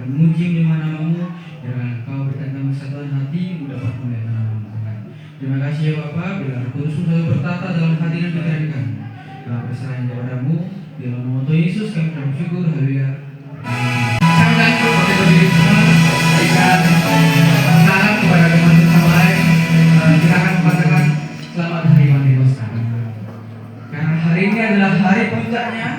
memuji namamu, biarlah Engkau berikan kami kesatuan hati untuk dapat melihat namamu Tuhan. Terima kasih ya Bapa, bila Roh Kudus selalu bertata dalam hati dan pikiran kami. Dalam perserahan kepadamu, di dalam nama Tuhan Yesus kami bersyukur, haleluya. Sangat kepada diri semua, berikan salam kepada teman sesama lain. Kita akan mengatakan selamat hari Pentekosta. Karena hari ini adalah hari puncaknya.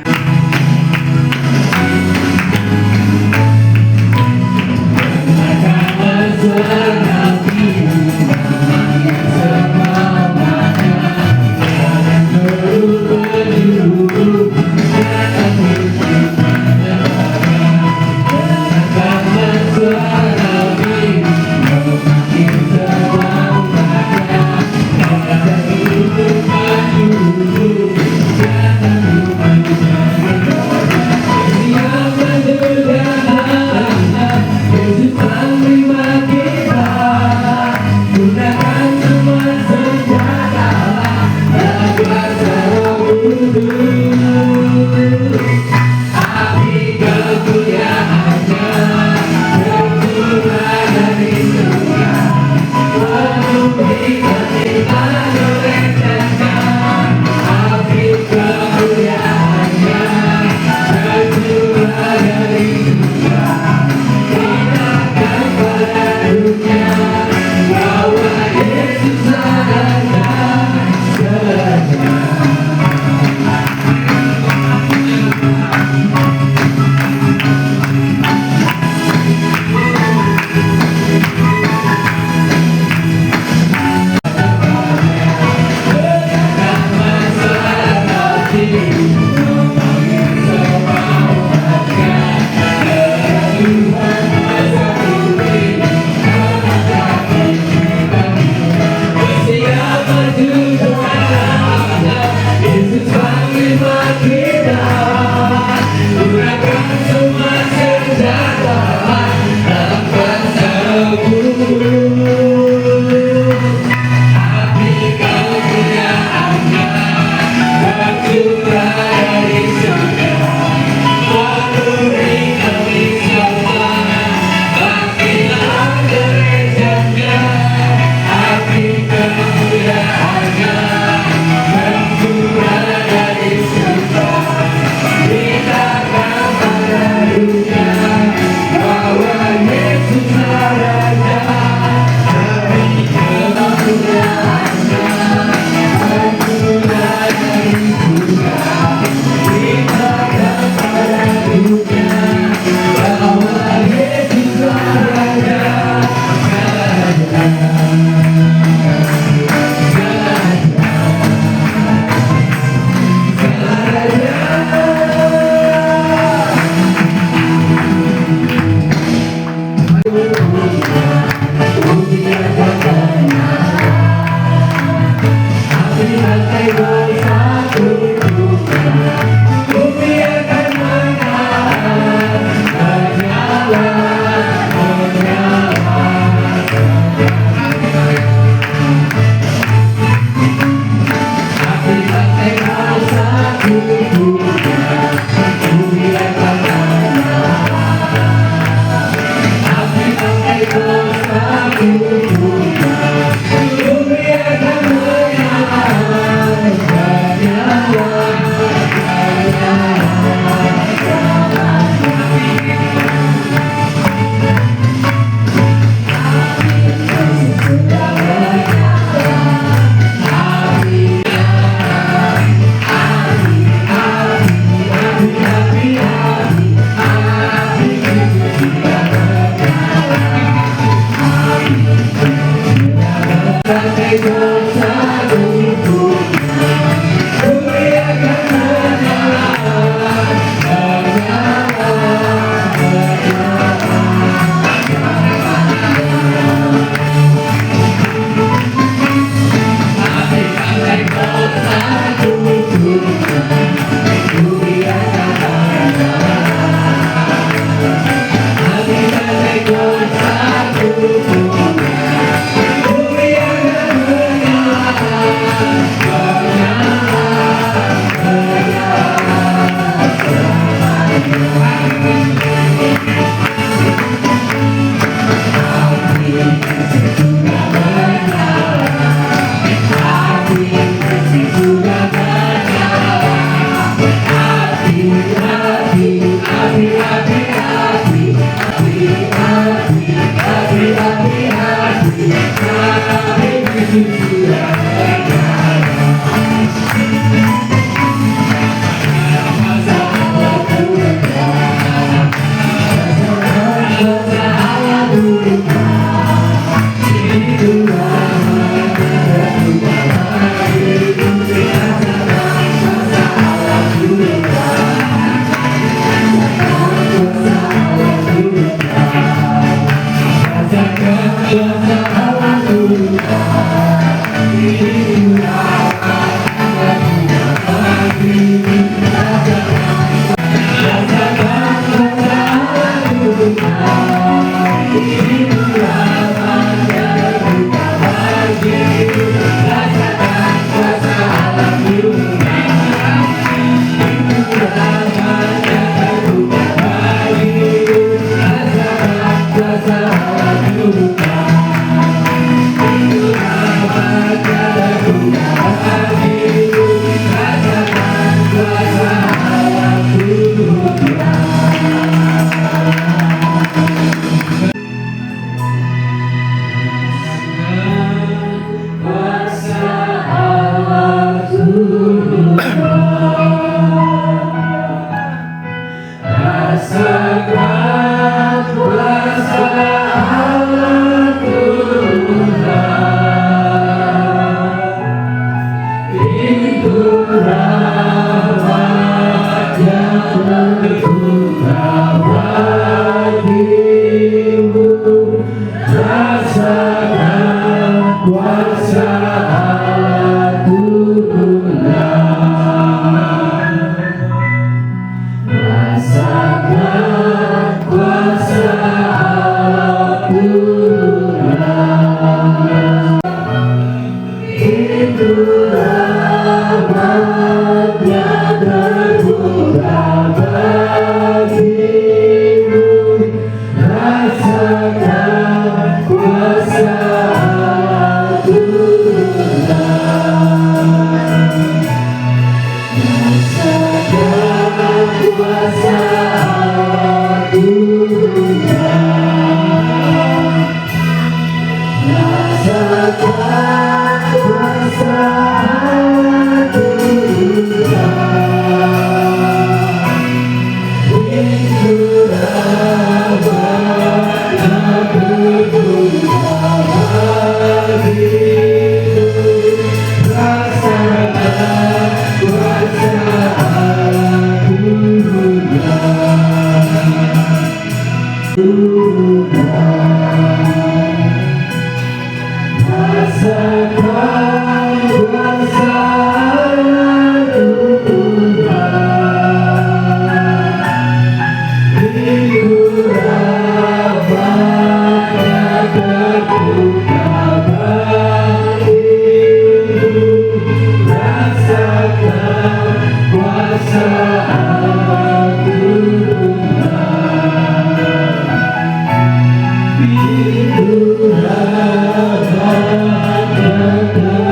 Rasakan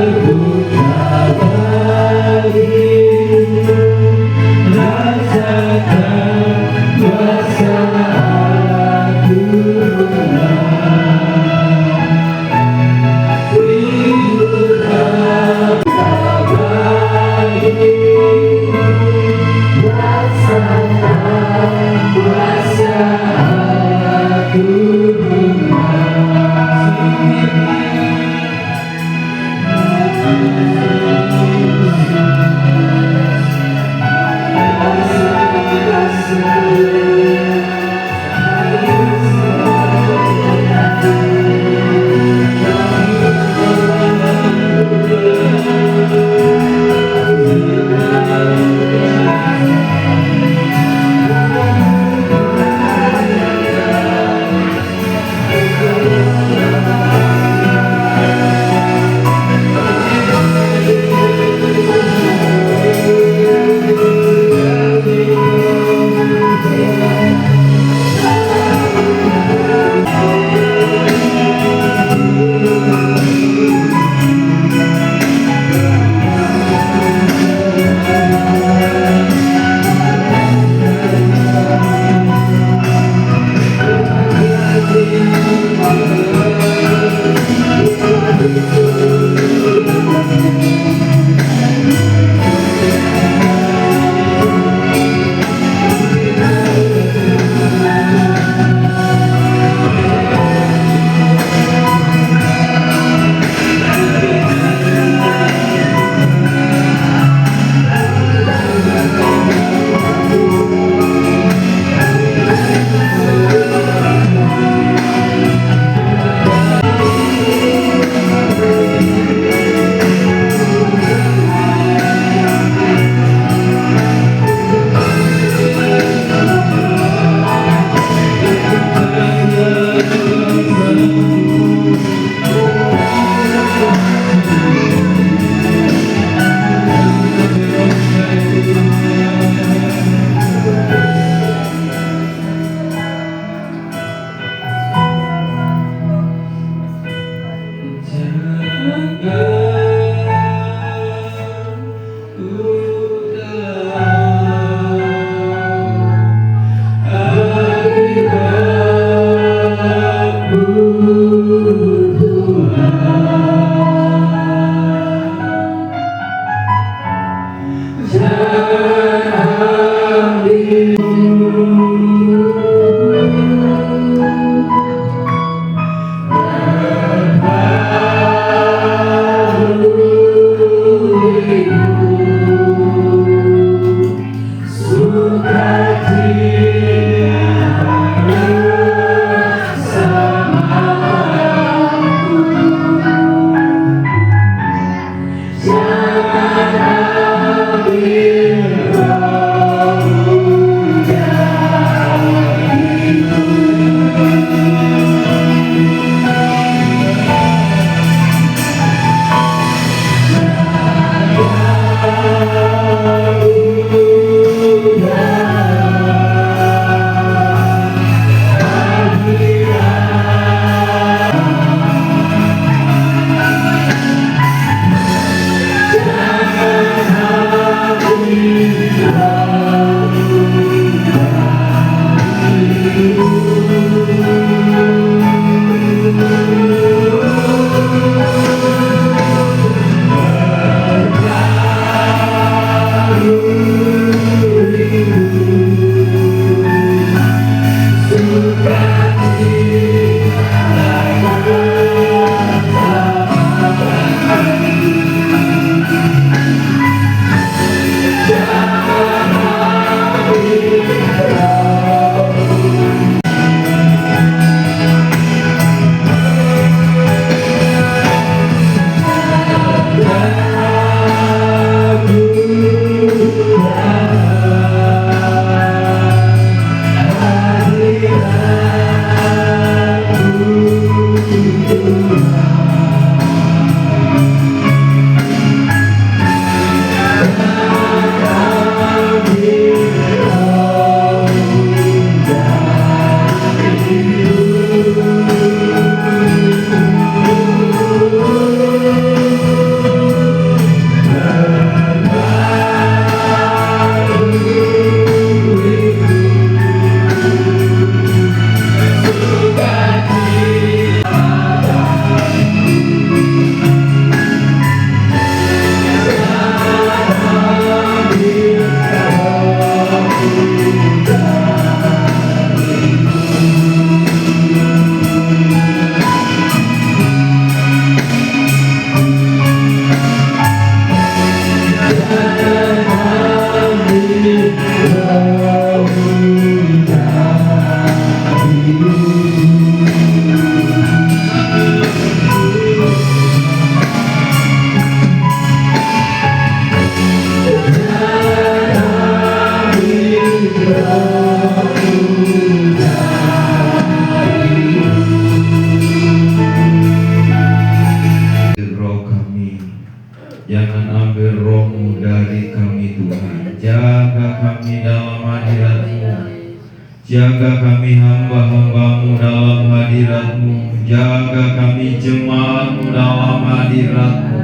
Jaga kami hamba-hambamu dalam hadirat-Mu, jaga kami jemaat-Mu dalam hadirat-Mu.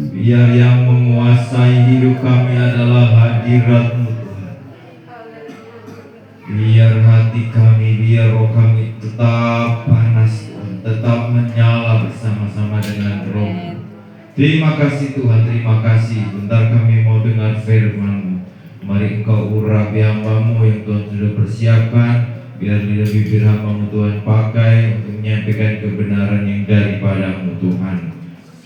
Biar yang menguasai hidup kami adalah hadirat-Mu Tuhan. Biar hati kami, biar roh kami tetap panas Tuhan, tetap menyala bersama-sama dengan Roh. Terima kasih Tuhan, terima kasih. Bentar kami mau dengar firman-Mu. Mari Engkau urapi hamba-Mu yang Tuhan sudah persiapkan. Biar bibir hamba-Mu Tuhan pakai untuk menyampaikan kebenaran yang daripada-Mu Tuhan.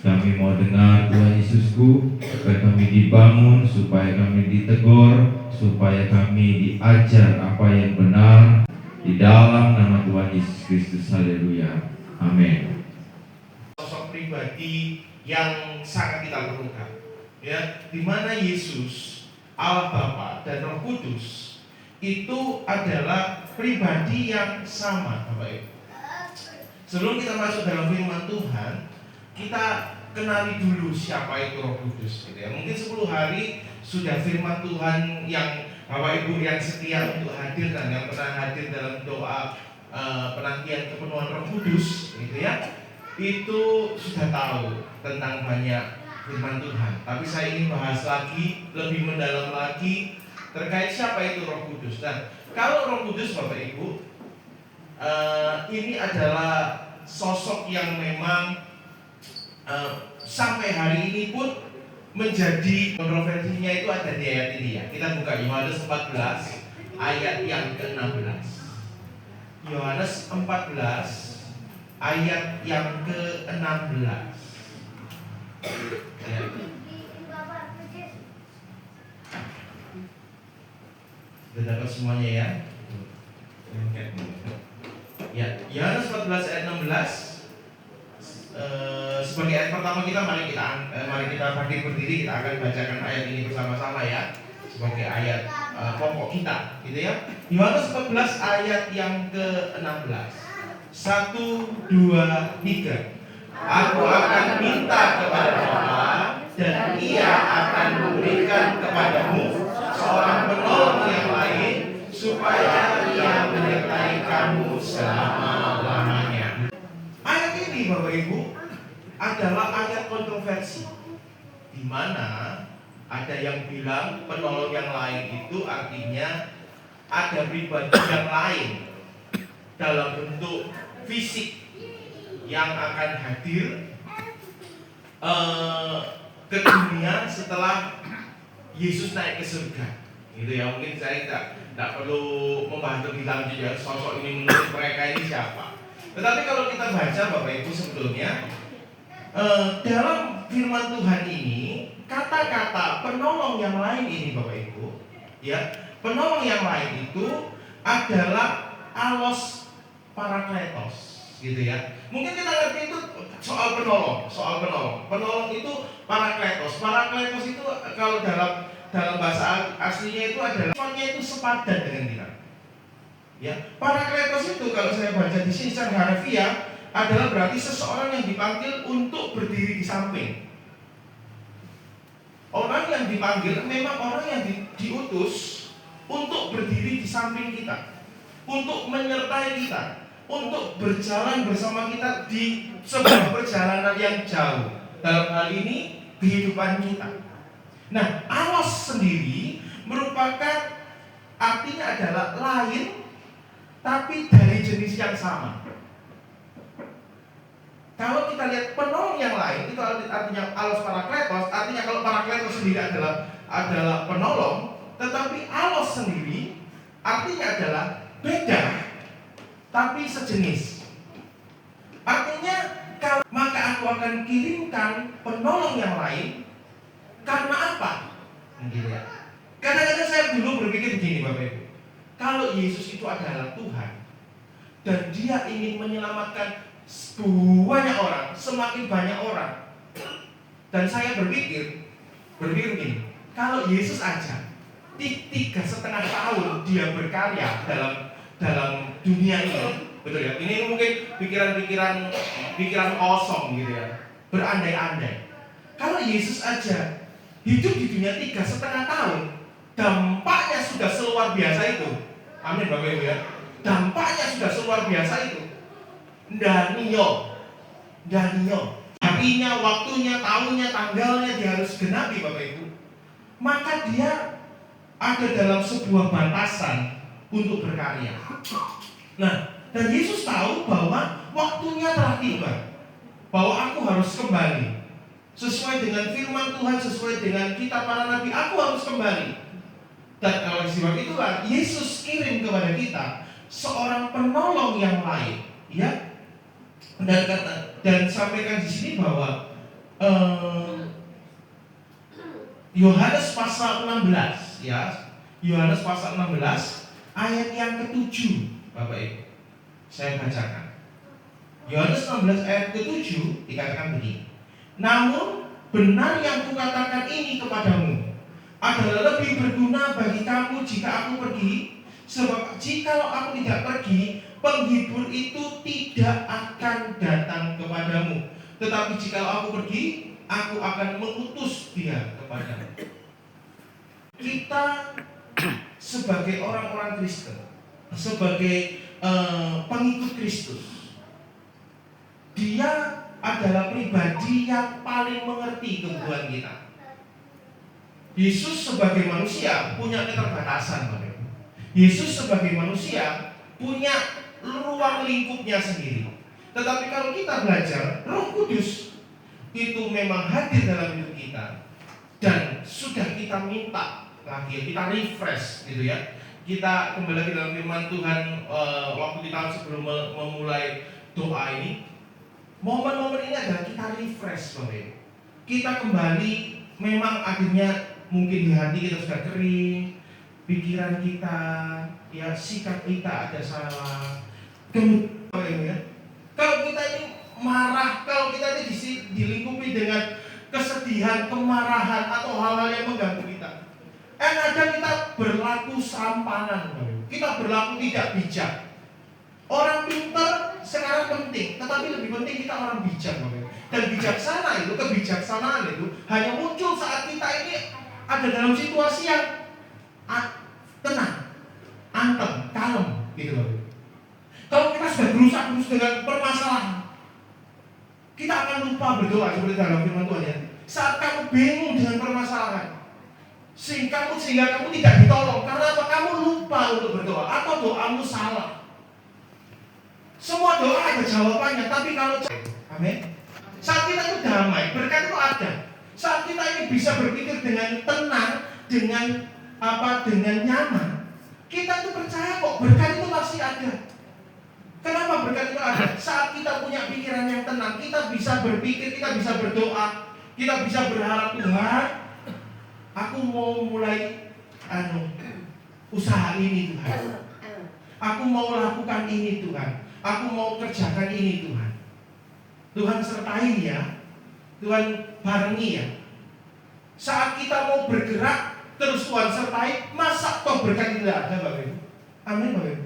Kami mau dengar Tuhan Yesusku, supaya kami dibangun, supaya kami ditegur, supaya kami diajar apa yang benar. Di dalam nama Tuhan Yesus Kristus, haleluya, amin. Sosok pribadi yang sangat kita perlukan, ya, di mana Yesus, Allah Bapa dan Roh Kudus itu adalah pribadi yang sama, Bapak Ibu. Sebelum kita masuk dalam firman Tuhan, kita kenali dulu siapa itu Roh Kudus, gitu ya. Mungkin 10 hari sudah firman Tuhan yang Bapak Ibu yang setia untuk hadir dan yang pernah hadir dalam doa penantian kepenuhan Roh Kudus, gitu ya, itu sudah tahu tentang banyak firman Tuhan. Tapi saya ingin bahas lagi, lebih mendalam lagi terkait siapa itu Roh Kudus. Dan kalau Roh Kudus, Bapak Ibu, ini adalah sosok yang memang sampai hari ini pun menjadi kontroversinya. Itu ada di ayat ini, ya. Kita buka Yohanes 14 ayat yang ke-16. Yohanes 14 ayat yang ke-16. Sudah dapat semuanya, ya? Ya, Yohanes 14 ayat 16. Sebagai ayat pertama kita, mari kita bangkit berdiri, kita akan bacakan ayat ini bersama-sama, ya, sebagai ayat pokok kita, gitu ya. Yohanes 14 ayat yang ke-16. 1, 2, 3. Aku akan minta kepada Bapa, dan Ia akan memberikan kepadamu seorang penolong yang lain, supaya Ia menyertai kamu selama-lamanya. Ayat ini, Bapak Ibu, adalah ayat kontroversi, di mana ada yang bilang penolong yang lain itu artinya ada pribadi yang lain dalam bentuk fisik yang akan hadir ke dunia setelah Yesus naik ke surga, gitu ya. Mungkin saya tidak perlu membahas lebih lanjut, ya, sosok ini menurut mereka ini siapa. Tetapi kalau kita baca, Bapak Ibu, sebetulnya dalam firman Tuhan ini, kata-kata penolong yang lain ini, Bapak Ibu, ya, penolong yang lain itu adalah allos parakletos, gitu ya. Mungkin kita ngerti itu soal penolong. Penolong itu parakletos. Parakletos itu kalau dalam bahasa aslinya itu adalah sifatnya itu sepadan dengan kita. Ya, parakletos itu kalau saya baca di sini secara harfiah adalah berarti seseorang yang dipanggil untuk berdiri di samping. Orang yang dipanggil memang orang yang diutus untuk berdiri di samping kita, untuk menyertai kita, untuk berjalan bersama kita di sebuah perjalanan yang jauh, dalam hal ini kehidupan kita. Nah, allos sendiri merupakan artinya adalah lain, tapi dari jenis yang sama. Kalau kita lihat penolong yang lain, itu artinya allos parakletos. Artinya kalau parakletos sendiri adalah penolong, tetapi allos sendiri artinya adalah beda, tapi sejenis. Artinya, maka aku akan kirimkan penolong yang lain. Karena apa? Gitu ya. Kadang-kadang saya dulu berpikir begini, Bapak Ibu. Kalau Yesus itu adalah Tuhan, dan Dia ingin menyelamatkan banyak orang, semakin banyak orang, dan saya berpikir begini, kalau Yesus aja 3,5 tahun Dia berkarya dalam dunia ini, betul ya? Ini mungkin pikiran kosong, gitu ya, berandai-andai. Kalau Yesus aja hidup di dunia 3,5 tahun, dampaknya sudah seluar biasa itu. Amin Bapak Ibu ya. Dampaknya sudah luar biasa itu. Danio. Harinya, waktunya, tahunnya, tanggalnya dia harus genapi Bapak Ibu. Maka dia ada dalam sebuah batasan untuk berkarya. Nah, dan Yesus tahu bahwa waktunya telah tiba, bahwa aku harus kembali sesuai dengan firman Tuhan, sesuai dengan kitab para nabi, aku harus kembali. Dan oleh sebab itulah Yesus kirim kepada kita seorang penolong yang lain, ya. Dan sampaikan di sini bahwa Yohanes pasal 16, ya. Yohanes pasal 16 ayat yang ke-7, Bapak Ibu. Saya bacakan. Yohanes 16 ayat ke-7 dikatakan begini. Namun benar yang kukatakan ini kepadamu adalah lebih berguna bagi kamu jika aku pergi. Sebab jikalau aku tidak pergi, penghibur itu tidak akan datang kepadamu. Tetapi jikalau aku pergi, aku akan mengutus dia kepadamu. Kita sebagai orang-orang Kristen, sebagai pengikut Kristus, dia adalah pribadi yang paling mengerti kebutuhan kita. Yesus sebagai manusia punya keterbatasan, Bapak. Yesus sebagai manusia punya ruang lingkupnya sendiri. Tetapi kalau kita belajar, Roh Kudus itu memang hadir dalam hidup kita, dan sudah kita minta lagi, kita refresh gitu ya. Kita kembali lagi dalam firman Tuhan waktu kita sebelum memulai doa ini. Momen-momen ini adalah kita refresh, Bapak. Kita kembali, memang akhirnya mungkin di hati kita sudah kering, pikiran kita, ya sikap kita ada salah. Kemudian ya, kalau kita ini marah, kalau kita ini dilingkupi dengan kesedihan, kemarahan atau hal-hal yang mengganggu kita, kadang kita berlaku serampangan, kita berlaku tidak bijak. Orang pintar sekarang penting, tetapi lebih penting kita orang bijak, dan bijaksana itu, kebijaksanaan itu hanya muncul saat kita ini ada dalam situasi yang tenang, antem, kalem, gitu loh. Kalau kita sudah berusaha terus dengan permasalahan, kita akan lupa berdoa seperti dalam firman Tuhan ya. Saat kamu bingung dengan permasalahan, sehingga kamu tidak ditolong, karena apa? Kamu lupa untuk berdoa atau doamu salah. Semua doa ada jawabannya, tapi kalau amin. Saat kita itu damai, berkat itu ada. Saat kita ini bisa berpikir dengan tenang, dengan nyaman, kita itu percaya kok berkat itu masih ada. Kenapa berkat itu ada? Saat kita punya pikiran yang tenang, kita bisa berpikir, kita bisa berdoa, kita bisa berharap, Tuhan, aku mau mulai usaha ini Tuhan. Aku mau lakukan ini Tuhan. Aku mau kerjakan ini Tuhan. Tuhan sertai ya. Tuhan barengi ya. Saat kita mau bergerak, terus Tuhan sertai, masa toh berkat tidak ada, Bapak Ibu? Amin, Bapak Ibu.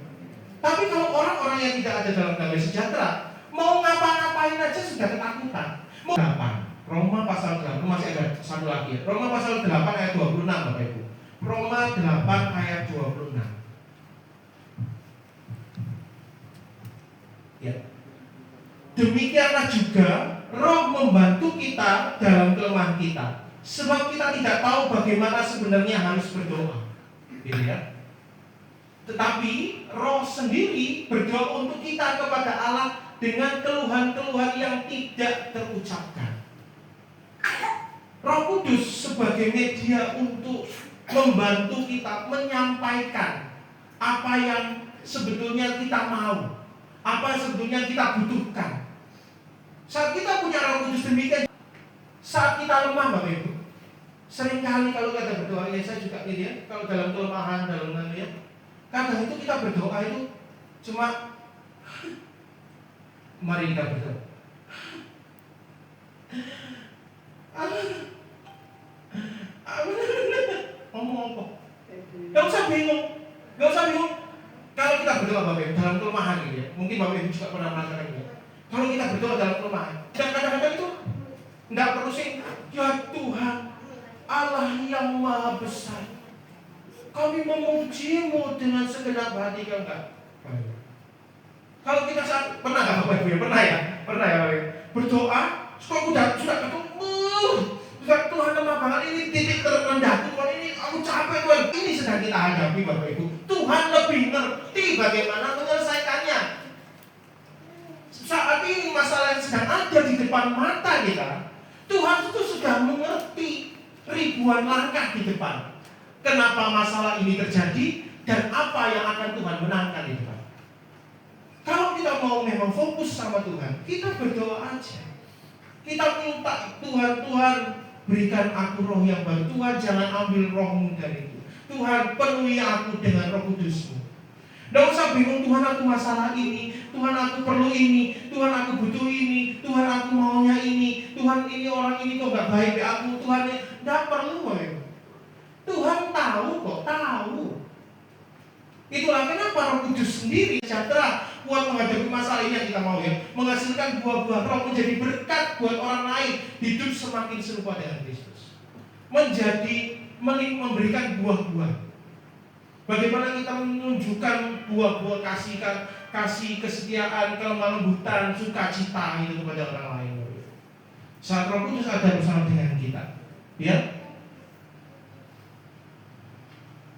Tapi kalau orang-orang yang tidak ada dalam damai sejahtera, mau ngapa-ngapain aja sudah ketakutan. Mau 8, Roma pasal 8, masih ada satu lagi ya. Roma pasal 8 ayat 26, Bapak Ibu. Roma 8 ayat 26. Ya. Demikianlah juga Roh membantu kita dalam kelemahan kita, sebab kita tidak tahu bagaimana sebenarnya harus berdoa, gitu ya. Tetapi Roh sendiri berdoa untuk kita kepada Allah dengan keluhan-keluhan yang tidak terucapkan. Roh Kudus sebagai media untuk membantu kita menyampaikan apa yang sebetulnya kita mau, apa yang sebetulnya kita butuhkan. Saat kita punya Roh Kudus demikian, saat kita lemah, Bapak Ibu, seringkali kalau kita berdoa, ya saya juga ini ya, kalau dalam kelemahan, dalam ya, kadang itu kita berdoa itu cuma mari kita berdoa. Ngomong apa? Gak usah bingung. Kalau kita berdoa, Bapak Ibu, dalam kelemahan ini ya, mungkin Bapak Ibu juga pernah merasakan ini. Kalau kita berdoa dalam kelemahan, dan kadang-kadang itu tidak perlu sih, ya Tuhan, Allah yang maha besar, Kami memuji-Mu dengan segenap hati, enggak? Kalau kita saat pernah nggak Bapak Ibu ya? Pernah ya Bapak Ibu? Berdoa, kok sudah ketemu, sudah Tuhan lemah banget, ini titik terendahku Tuhan, ini aku capek Tuhan. Ini sedang kita hadapi Bapak Ibu. Tuhan lebih ngerti bagaimana menyelesaikannya. Saat ini masalah yang sedang ada di depan mata kita, Tuhan itu sudah mengerti ribuan langkah di depan. Kenapa masalah ini terjadi dan apa yang akan Tuhan menangkan di depan. Kalau kita mau memang fokus sama Tuhan, kita berdoa aja. Kita minta Tuhan berikan aku roh yang baru. Tuhan jangan ambil rohmu dariku. Tuhan penuhi aku dengan Roh Kudus-Mu. Tidak usah bingung, Tuhan aku masalah ini, Tuhan aku perlu ini, Tuhan aku butuh ini, Tuhan aku maunya ini, Tuhan ini orang ini kok gak baik ya aku, Tuhan ini. Tidak perlu ya. Tuhan tahu kok, tahu. Itulah kenapa Roh Kudus sendiri sejahtera buat menghadapi masalah ini yang kita mau ya, menghasilkan buah-buah roh, menjadi berkat buat orang lain, hidup semakin serupa dengan Kristus, memberikan buah-buah. Bagaimana kita menunjukkan buah-buah kasih kesetiaan, kelemah lembutan, sukacita itu kepada orang lain. Saat Roh Kudus ada bersama dengan kita, ya.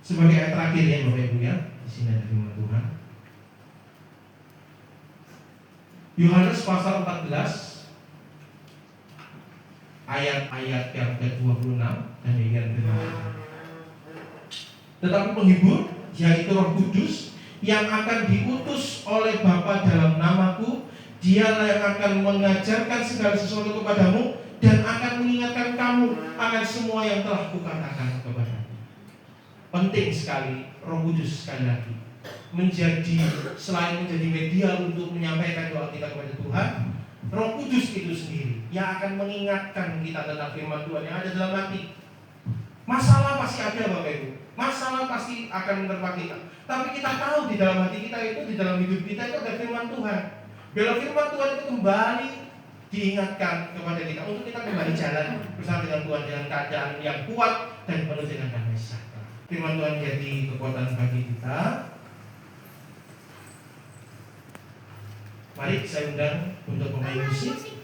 Sebagai ayat terakhir ya Bapak Ibu ya, di sini ada firman Tuhan. Yohanes pasal 14 ayat-ayat yang ke-26 dan yang ke-26. Tetapi penghibur, yaitu Roh Kudus, yang akan diutus oleh Bapa dalam namaku, Dialah yang akan mengajarkan segala sesuatu kepadamu dan akan mengingatkan kamu akan semua yang telah kukatakan kepadamu. Penting sekali Roh Kudus sekali lagi selain menjadi media untuk menyampaikan doa kita kepada Tuhan, Roh Kudus itu sendiri yang akan mengingatkan kita tentang firman Tuhan yang ada dalam hati. Masalah pasti ada Bapak Ibu, masalah pasti akan menerpa kita. Tapi kita tahu di dalam hati kita itu, di dalam hidup kita itu ada firman Tuhan. Bila firman Tuhan itu kembali diingatkan kepada kita untuk kita kembali jalan bersama dengan Tuhan dengan keadaan yang kuat dan penuh dengan damai sejahtera. Firman Tuhan jadi kekuatan bagi kita. Mari saya undang untuk pemain musik.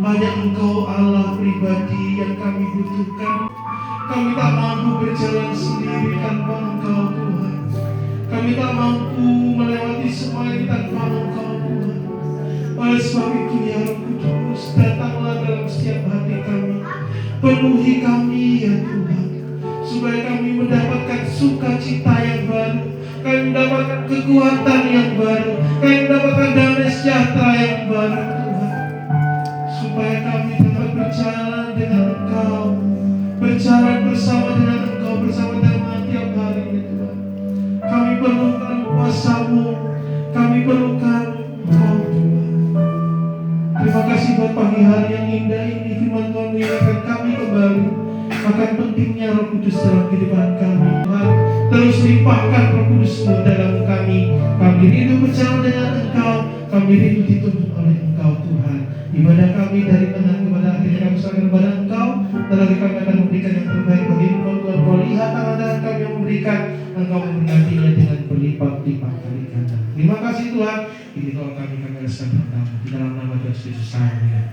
hanya Engkau Allah pribadi yang kami butuhkan. Kami tak mampu berjalan sendiri tanpa Engkau Tuhan. Kami tak mampu melewati semua ini tanpa Engkau Tuhan. Oleh sebab itu ya Roh Kudus, datanglah dalam setiap hati kami. Penuhi kami ya Tuhan, supaya kami mendapatkan sukacita yang baru, kami mendapatkan kekuatan yang baru, kami mendapatkan damai sejahtera yang baru Tuhan. Supaya kami dapat berjalan dengan Engkau, berjalan bersama dengan Engkau, bersama dengan tiap hari ya Tuhan. Kami perlukan kuasa-Mu, kami perlukan Engkau Tuhan. Terima kasih buat pagi hari yang indah ini. Firman Tuhan mengingatkan kami kembali akan pentingnya Roh Kudus dalam kehidupan kami. Tuhan, terus limpahkan Roh Kudus-Mu dalam kami. Kami rindu berjalan dengan Engkau, kami rindu dituntun oleh Engkau Tuhan. Ibadah kami dari tengah kepada akhirnya kami serahkan kepada Engkau. Dan lagi kami akan memberikan yang terbaik bagi Engkau Tuhan. Kau lihat tangan kami yang memberikan, Engkau memberkatinya dengan berlipat-lipat kali ganda. Terima kasih Tuhan. Ini doa kami reskan pertama di dalam nama Tuhan Yesus. Amin.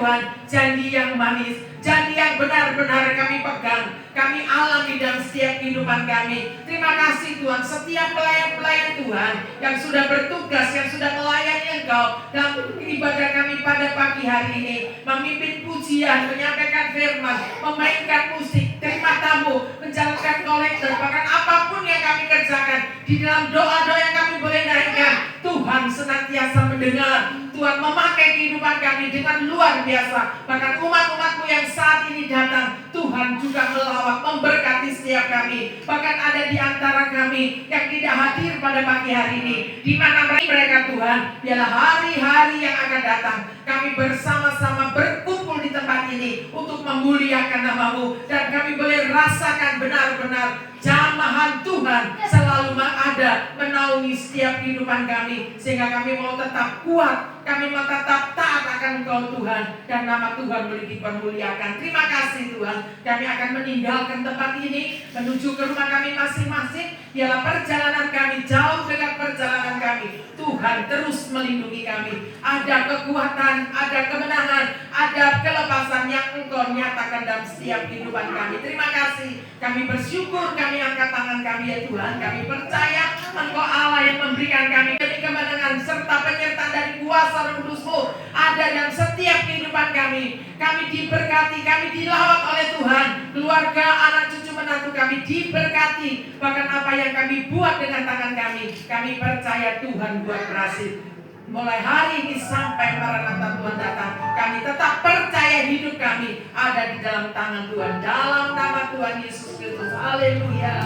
Tuhan, janji yang manis, janji yang benar-benar kami pegang kehidupan kami. Terima kasih Tuhan, setiap pelayan-pelayan Tuhan yang sudah bertugas, yang sudah melayani Engkau dalam ibadah kami pada pagi hari ini, memimpin pujian, menyampaikan firman, memainkan musik, terima tamu, menjalankan kolektor, bahkan apapun yang kami kerjakan di dalam doa-doa yang kami boleh naikkan, Tuhan senantiasa mendengar. Tuhan memakai kehidupan kami dengan luar biasa. Bahkan umat-umat-Mu yang saat ini datang, Tuhan juga melawat, memberkati setiap kami. Bahkan ada di antara kami yang tidak hadir pada pagi hari ini, di mana mereka Tuhan, biarlah hari-hari yang akan datang kami bersama-sama berkumpul di tempat ini untuk memuliakan nama-Mu, dan kami boleh rasakan benar-benar jamahan Tuhan selalu ada menaungi setiap kehidupan kami, sehingga kami mau tetap kuat, kami mau tetap taat akan Engkau Tuhan, dan nama Tuhan boleh dipermuliakan. Terima kasih Tuhan. Kami akan meninggalkan tempat ini menuju ke rumah kami masing-masing. Biarlah perjalanan kami jauh dengan perjalanan kami, Tuhan terus melindungi kami. Ada kekuatan, ada kemenangan, ada kelepasan yang Engkau nyatakan dalam setiap kehidupan kami. Terima kasih. Kami bersyukur, kami angkat tangan kami ya Tuhan. Kami percaya Engkau Allah yang memberikan kami kemenangan serta penyertaan dari kuasa Roh Kudus-Mu ada dalam setiap kehidupan kami. Kami diberkati, kami dilawat oleh Tuhan. Keluarga, anak cucu menantu kami diberkati. Bahkan apa yang kami buat dengan tangan kami percaya Tuhan buat berhasil. Mulai hari ini sampai Maranatha Tuhan datang, kami tetap percaya hidup kami ada di dalam tangan Tuhan. Dalam nama Tuhan Yesus Kristus. Haleluya.